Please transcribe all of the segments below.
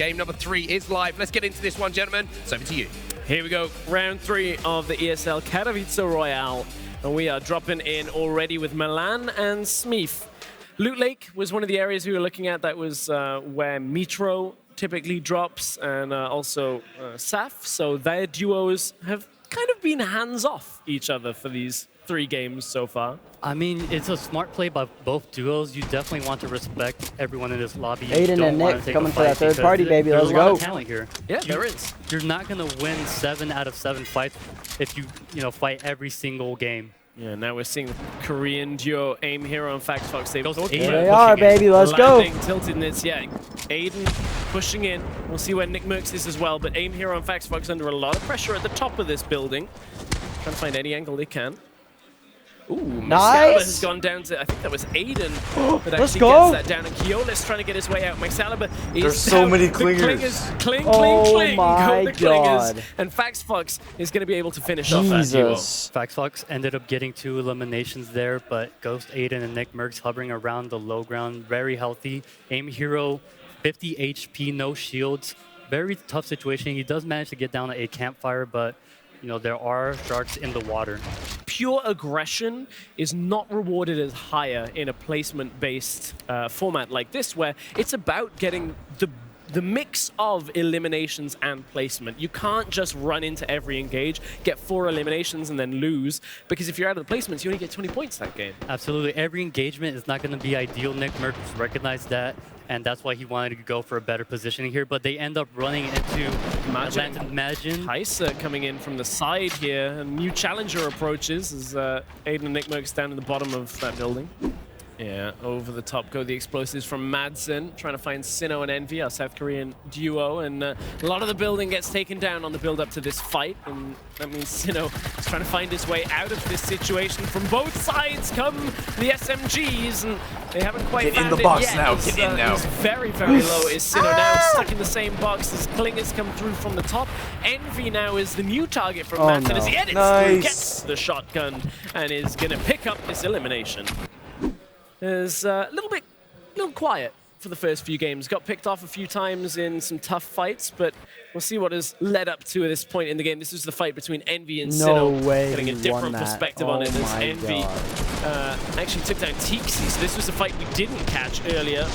Game number 3 is live. Let's get into this one, gentlemen. It's over to you. Here we go, round 3 of the ESL Katowice Royale. And we are dropping in already with Milan and Smeeth. Loot Lake was one of the areas we were looking at. That was where Metro typically drops, and also Saf. So their duos have kind of been hands-off each other for these 3 games so far. I mean, it's a smart play by both duos. You definitely want to respect everyone in this lobby. Aiden and Nick coming for that third party, baby. Let's go. There's a lot of talent here. Yeah, there is. You're not going to win 7 out of 7 fights if you fight every single game. Yeah, now we're seeing the Korean duo Aim Hero and Fax Fox. There they are, baby. Let's go. Tiltedness, yeah. Aiden pushing in. We'll see where Nick Mercs is as well. But Aim Hero and Fax Fox under a lot of pressure at the top of this building. Trying to find any angle they can. Ooh, Maxalaba has gone down to, I think that was Aiden that actually gets that down. And Keola's trying to get his way out. Maxalaba is There's so many clingers. Cling, my go the God. clingers. And Fax Fox is going to be able to finish off that duo. Fax Fox ended up getting 2 eliminations there, but Ghost Aiden and Nick Mercs hovering around the low ground, very healthy. Aim Hero, 50 HP, no shields. Very tough situation. He does manage to get down a campfire, but there are sharks in the water. Pure aggression is not rewarded as higher in a placement-based format like this, where it's about getting the mix of eliminations and placement. You can't just run into every engage, get 4 eliminations and then lose, because if you're out of the placements, you only get 20 points that game. Absolutely. Every engagement is not going to be ideal. Nick Mercs recognized that, and that's why he wanted to go for a better positioning here, but they end up running into Imagine. Heisa coming in from the side here, a new challenger approaches as Aiden and Nick Mercs down in the bottom of that building. Yeah, over the top go the explosives from Madsen, trying to find Sinnoh and Envy, our South Korean duo, and a lot of the building gets taken down on the build-up to this fight, and that means Sinnoh is trying to find his way out of this situation. From both sides come the SMGs, and they haven't quite found in the box yet. now, get in now. He's very, very low is Sinnoh now, stuck in the same box as Klingers come through from the top. Envy now is the new target from Madsen as he edits through, gets the shotgun, and is going to pick up this elimination. Is a little quiet for the first few games. Got picked off a few times in some tough fights, but we'll see what has led up to this point in the game. This is the fight between Envy and Sinnoh. Getting a different perspective on it as Envy actually took down Tixi, so this was a fight we didn't catch earlier.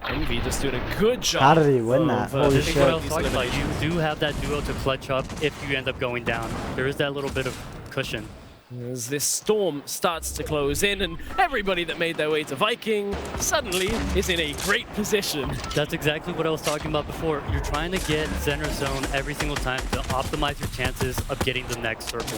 Envy just doing a good job. How did he win that? Holy shit. What I was talking about, you do have that duo to clutch up if you end up going down. There is that little bit of cushion. As this storm starts to close in, and everybody that made their way to Viking suddenly is in a great position. That's exactly what I was talking about before. You're trying to get center zone every single time to optimize your chances of getting the next circle.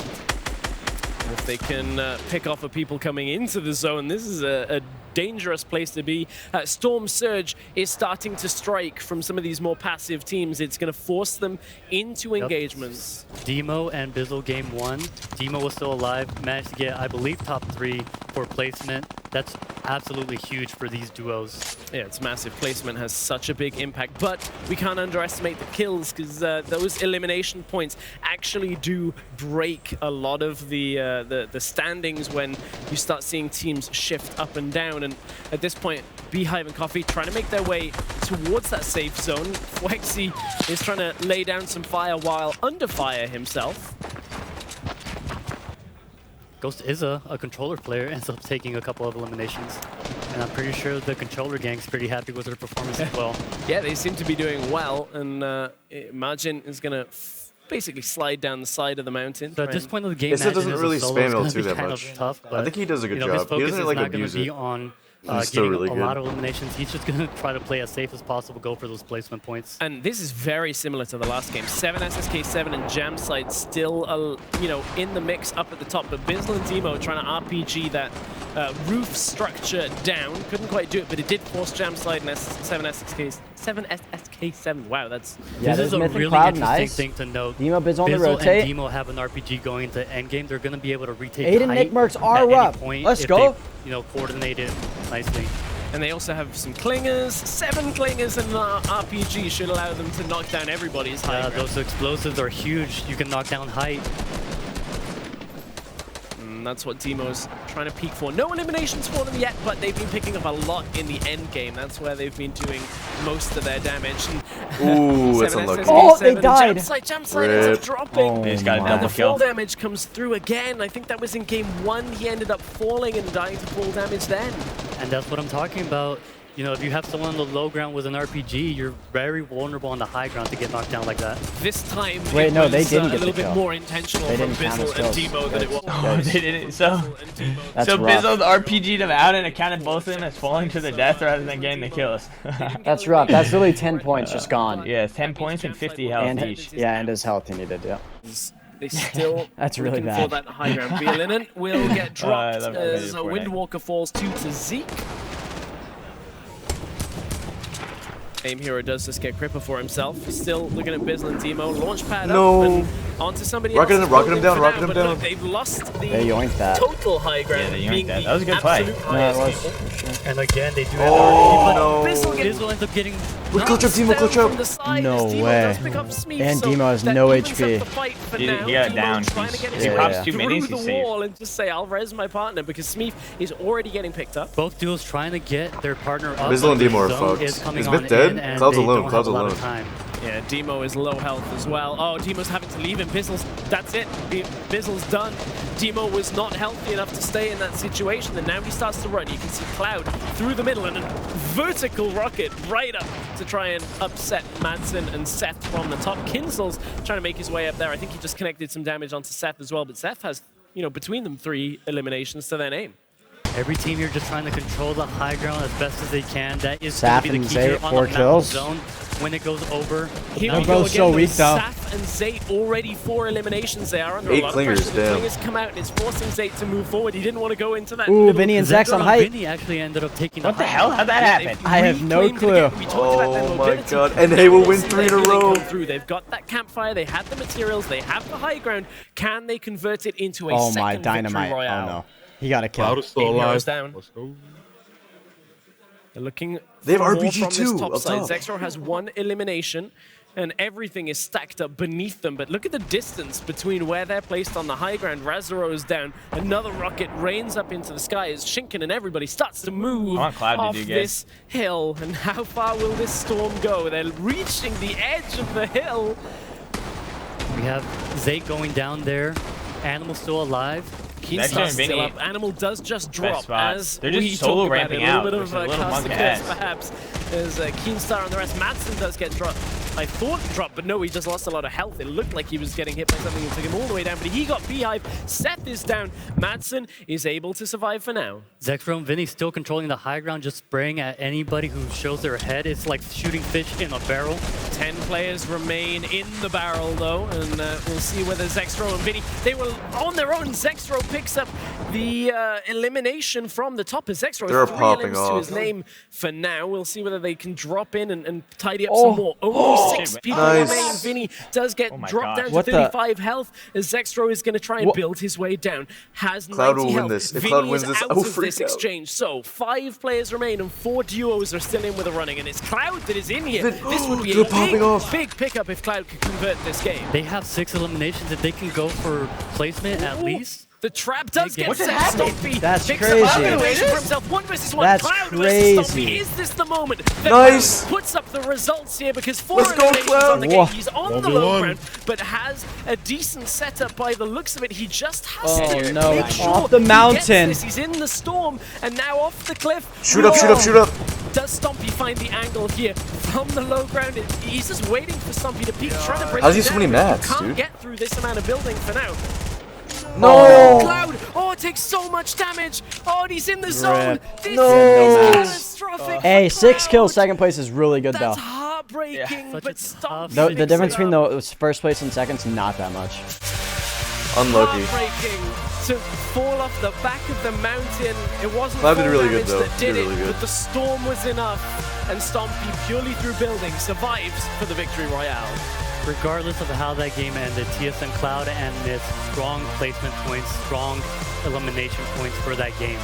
If they can pick off of people coming into the zone, this is a dangerous place to be. Storm Surge is starting to strike from some of these more passive teams. It's going to force them into engagements. Demo and Bizzle game 1. Demo was still alive, managed to get, I believe, top 3 for placement. That's absolutely huge for these duos. Yeah, it's massive. Placement has such a big impact, but we can't underestimate the kills, because those elimination points actually do break a lot of the standings when you start seeing teams shift up and down. And at this point, Beehive and Coffee trying to make their way towards that safe zone. Wexy is trying to lay down some fire while under fire himself. Ghost is a controller player, ends up taking a couple of eliminations. And I'm pretty sure the controller gang's pretty happy with their performance as well. Yeah, they seem to be doing well, and Imagine is going to basically slide down the side of the mountain. So at this point of the game, it doesn't really spam L2 that kind much. Of tough, but, I think he does a good his job. focus He doesn't like is not abuse going to be it. on still getting really a good. lot of eliminations. He's just going to try to play as safe as possible, go for those placement points. And this is very similar to the last game. 7 SSK7 and Jamsite still, in the mix up at the top. But Bizzle and Demo trying to RPG that roof structure down. Couldn't quite do it, but it did force Jamsite and 7 SSK7. Wow, that's... Yeah, this is a really interesting thing to note. Demo, Bizzle on the Bizzle rotate. and Demo have an RPG going into endgame. They're going to be able to retake Aiden and Nick Mercs are up. Let's go. They, coordinate it nicely. And they also have some clingers. 7 clingers and an RPG should allow them to knock down everybody's height. Those explosives are huge. You can knock down height. and that's what Demo's trying to peak for. No eliminations for them yet, but they've been picking up a lot in the end game. That's where they've been doing most of their damage. Ooh, that's unlucky. Oh, they died. Jump slide ends up dropping. Oh, He's got a my. double The kill. fall damage comes through again. I think that was in game 1. He ended up falling and dying to fall damage then. And that's what I'm talking about. You know, if you have someone on the low ground with an RPG, you're very vulnerable on the high ground to get knocked down like that. This time, Wait, it no, was they didn't a get the little bit kill. more intentional They from didn't count Bizzle his and kills. Demo than it was. Oh, they didn't. So That's so rough. Bizzle RPG'd him out and it counted both of them as falling to the death rather than getting the kills. That's rough. That's really 10 points just gone. Yeah, 10 points and 50 health And each. yeah, and his health he needed. Yeah. They still That's really looking for bad. that high ground. Violinen will get dropped love as Fortnite. Windwalker falls 2 to Zeke. Aim Hero does just get Cripper for himself. He's still looking at Bizzle and Demo. Launchpad No. up and onto somebody Rocket else. him, rocket him down, For rocket now, him but down. Look, they've lost the They yoinked that. total high ground. Yeah, they yoinked being that. the That was a good play. absolute Yeah, it highest. was. And again, they do have Oh, an no. Bizzle gets Bizzle ends up getting... Wait, clutch up, Demo, clutch up. No way. And Demo has no HP. He got it down. He pops two minis, through he's the safe. wall and just say, I'll res my partner, because Smeef is already getting picked up. Both duos trying to get their partner up. Bizzle and but Demo are Zone fucked. is coming Is on Myth dead? in, and Cloud's they alone, don't Cloud's have a lot of alone. time. Yeah, Demo is low health as well. Oh, Demo's having to leave him. Bizzle's, that's it. Bizzle's done. Demo was not healthy enough to stay in that situation, and now he starts to run. You can see Cloud through the middle and a vertical rocket right up to try and upset Madsen and Seth from the top. Kinsel's trying to make his way up there. I think he just connected some damage onto Seth as well, but Seth has, you know, between them 3 eliminations to their name. Every team here just trying to control the high ground as best as they can. That is Saf going to be and the key here Zay, on 4 the mountain kills. zone. When it goes over, Here They're we go both again. so weak, though. Saf and Zayt already 4 eliminations. They are under 8 a lot of clingers, pressure. The damn. clingers come out and it's forcing Zayt to move forward. He didn't want to go into that. Ooh, middle Vinny and position. Zex on height. Vinny actually ended up taking What the high hell? ground. How'd that Yeah, happen? they've I have no reclaimed it clue. again. We talked about their Oh my mobility. god. And they will win See 3 in a when they row. come through. They've got that campfire. They have the materials. They have the high ground. Can they convert it into a Oh second my, victory dynamite. royale? Oh no. He got a kill. Cloud is still Aim Hero's alive. down. Let's go. They're looking They have for more RPG from this too, top up side. top. Zexor has 1 elimination, and everything is stacked up beneath them. But look at the distance between where they're placed on the high ground. Razaro is down. Another rocket rains up into the sky as Shinken and everybody starts to move I want Cloud to off do good. this hill. And how far will this storm go? They're reaching the edge of the hill. We have Zay going down there. Animal still alive. Keenstar's Vinny, still up. Animal does just drop spot. as They're just we solo talk about ramping it. A out, little which bit of is a little cast the monkey curse, ass. perhaps. There's Keenstar on the rest. Madsen does get dropped. I thought dropped, but no, he just lost a lot of health. It looked like he was getting hit by something and took him all the way down, but he got Beehive. Seth is down. Madsen is able to survive for now. Zexro and Vinny still controlling the high ground, just spraying at anybody who shows their head. It's like shooting fish in a barrel. 10 players remain in the barrel, though, and we'll see whether Zexro and Vinny, they were on their own. Zexro picks up the elimination from the top as Zexro They're has 3 popping elims to his off. name for now. We'll see whether they can drop in and tidy up some more. Only 6 Shit, people nice. remain. Vinny does get Oh my dropped gosh. down What to the- 35 health as Zexro is going to try and build his way down. Has Cloud 90 will win health. this. If Vinny Cloud wins is this, out I will of freak this out. exchange. So 5 players remain and 4 duos are still in with a running, and it's Cloud that is in here. This would be They're a popping off. big pickup if Cloud could convert this game. They have 6 eliminations. If they can go for placement at least. The trap does get What set. happened? Stompy That's picks crazy. up elimination for himself. 1 versus 1. That's Cloud crazy. versus Stompy. Is this the moment that Nice. Cloud puts up the results here? Because 4 Let's go, eliminations Cloud. on the game. Whoa. He's on the low 1v1. ground, but has a decent setup by the looks of it. He just has Oh, to no. make sure Off the he gets mountain. this. He's in the storm and now off the cliff. Shoot up, shoot up, shoot up. Does Stompy find the angle here from the low ground? He's just waiting for Stompy to peek, trying to break How's he it so down. many mats, Can't dude? get through this amount of building for now. No. Cloud! Oh, it takes so much damage! Oh, and he's in the zone! Rip. This No. is catastrophic! Hey, for 6 Cloud. kills, second place is really good That's though. heartbreaking, Such but a stop. tough The difference between the the first place and second's not that much. Unlucky. heartbreaking to fall off the back of the mountain. It wasn't Cloud did fall really good, damage though. that did Did it, really good. but the storm was enough, and Stompy, purely through building, survives for the victory royale. Regardless of how that game ended, TSM Cloud and its strong placement points, strong elimination points for that game.